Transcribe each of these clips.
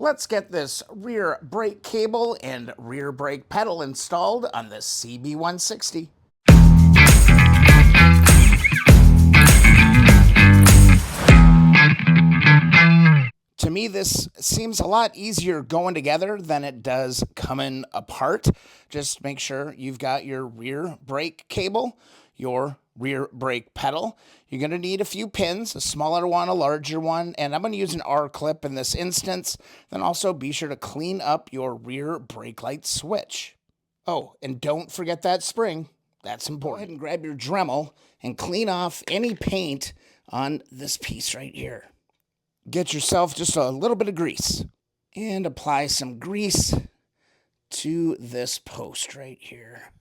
Let's get this rear brake cable and rear brake pedal installed on this CB160. To me, this seems a lot easier going together than it does coming apart. Just make sure you've got your rear brake cable, your rear brake pedal. You're going to need a few pins, a smaller one, a larger one, and I'm going to use an R-clip in this instance. Then also be sure to clean up your rear brake light switch. Oh, and don't forget that spring. That's important. Go ahead and grab your Dremel and clean off any paint on this piece right here. Get yourself just a little bit of grease and apply some grease to this post right here.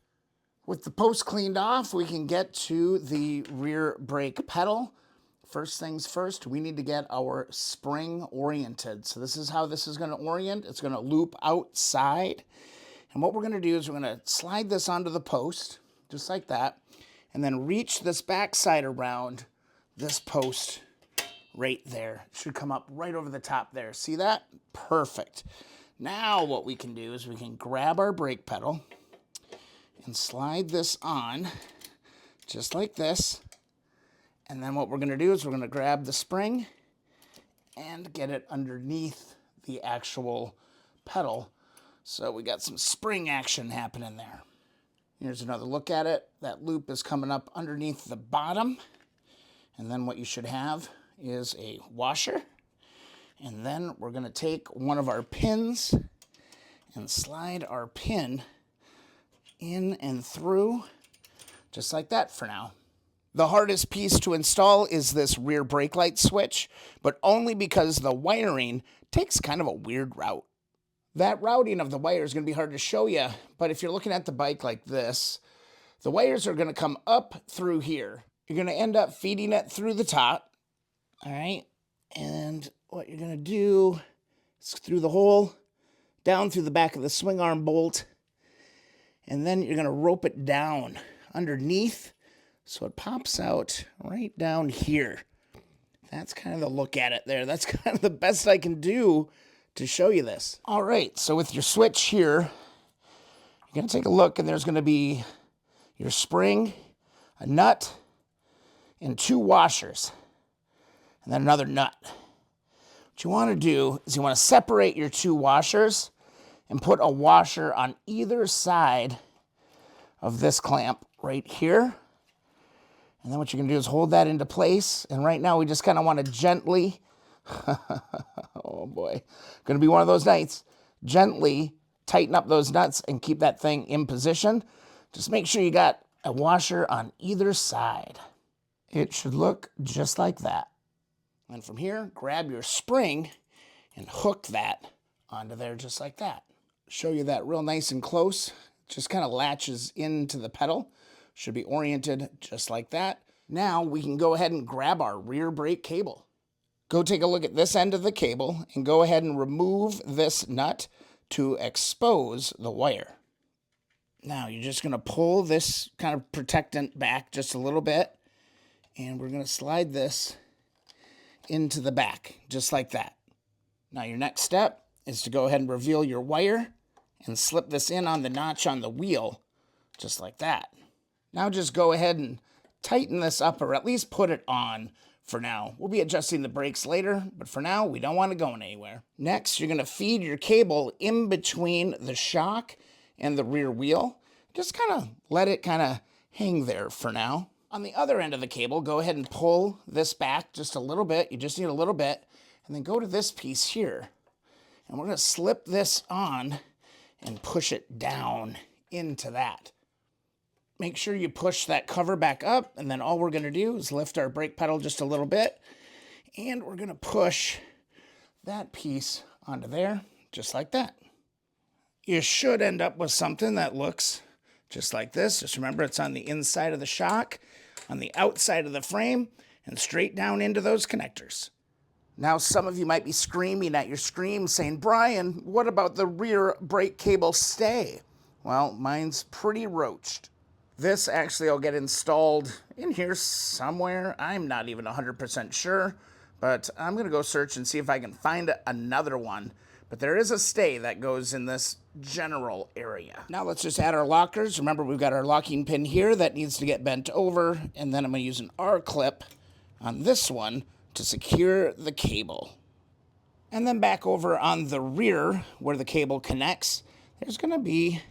With the post cleaned off, we can get to the rear brake pedal. First things first, we need to get our spring oriented. So this is how this is going to orient. It's going to loop outside. And what we're going to do is we're going to slide this onto the post, just like that, and then reach this backside around this post right there. It should come up right over the top there. See that? Perfect. Now what we can do is we can grab our brake pedal and slide this on just like this. And then what we're going to do is we're going to grab the spring and get it underneath the actual pedal. So we got some spring action happening there. Here's another look at it. That loop is coming up underneath the bottom. And then what you should have is a washer. And then we're going to take one of our pins and slide our pin in and through, just like that for now. The hardest piece to install is this rear brake light switch, but only because the wiring takes kind of a weird route. That routing of the wire is going to be hard to show you, but if you're looking at the bike like this, the wires are going to come up through here. You're going to end up feeding it through the top. All right, and what you're going to do is through the hole, down through the back of the swing arm bolt, and then you're going to rope it down underneath so it pops out right down here. That's kind of the look at it there. That's kind of the best I can do to show you this. All right, so with your switch here, you're going to take a look, and there's going to be your spring, a nut, and two washers. And then another nut. What you want to do is you want to separate your two washers and put a washer on either side of this clamp right here. And then what you're going to do is hold that into place. And right now we just kind of want to gently, oh boy, going to be one of those nights, gently tighten up those nuts and keep that thing in position. Just make sure you got a washer on either side. It should look just like that. And from here, grab your spring and hook that onto there just like that. Show you that real nice and close. Just kind of latches into the pedal. Should be oriented just like that. Now we can go ahead and grab our rear brake cable. Go take a look at this end of the cable and go ahead and remove this nut to expose the wire. Now you're just going to pull this kind of protectant back just a little bit, and we're going to slide this into the back, just like that. Now your next step is to go ahead and reveal your wire and slip this in on the notch on the wheel, just like that. Now just go ahead and tighten this up, or at least put it on for now. We'll be adjusting the brakes later, but for now, we don't want it going anywhere. Next, you're going to feed your cable in between the shock and the rear wheel. Just kind of let it kind of hang there for now. On the other end of the cable, go ahead and pull this back just a little bit. You just need a little bit. And then go to this piece here. And we're going to slip this on and push it down into that. Make sure you push that cover back up. And then all we're going to do is lift our brake pedal just a little bit. And we're going to push that piece onto there, just like that. You should end up with something that looks just like this. Just remember, it's on the inside of the shock, on the outside of the frame, and straight down into those connectors. Now, some of you might be screaming at your screen saying, Brian, what about the rear brake cable stay? Well, mine's pretty roached. This actually will get installed in here somewhere. I'm not even 100% sure, but I'm going to go search and see if I can find another one. but there is a stay that goes in this general area. Now let's just add our lockers. Remember, we've got our locking pin here that needs to get bent over, and then I'm going to use an R-clip on this one to secure the cable. And then back over on the rear where the cable connects, there's going to be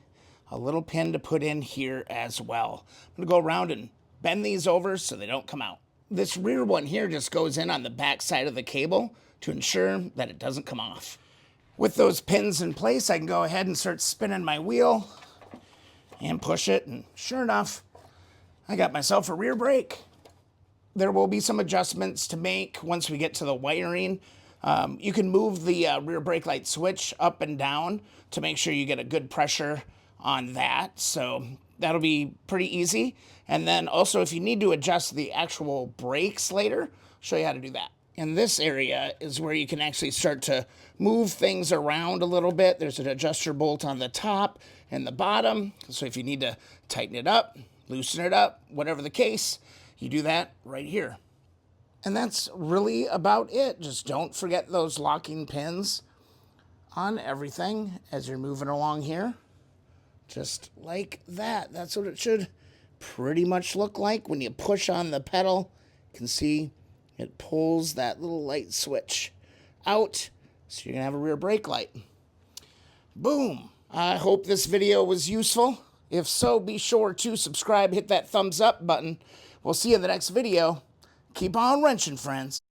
a little pin to put in here as well. I'm going to go around and bend these over so they don't come out. This rear one here just goes in on the back side of the cable to ensure that it doesn't come off. With those pins in place, I can go ahead and start spinning my wheel and push it, and sure enough, I got myself a rear brake. There will be some adjustments to make once we get to the wiring. You can move the rear brake light switch up and down to make sure you get a good pressure on that, so that'll be pretty easy. And then also, if you need to adjust the actual brakes later, I'll show you how to do that. In this area is where you can actually start to move things around a little bit. There's an adjuster bolt on the top and the bottom, so if you need to tighten it up, loosen it up, whatever the case, you do that right here. And that's really about it. Just don't forget those locking pins on everything as you're moving along here. Just like that. That's what it should pretty much look like. When you push on the pedal, you can see it pulls that little light switch out, so you're going to have a rear brake light. Boom. I hope this video was useful. If so, be sure to subscribe, hit that thumbs up button. We'll see you in the next video. Keep on wrenching, friends.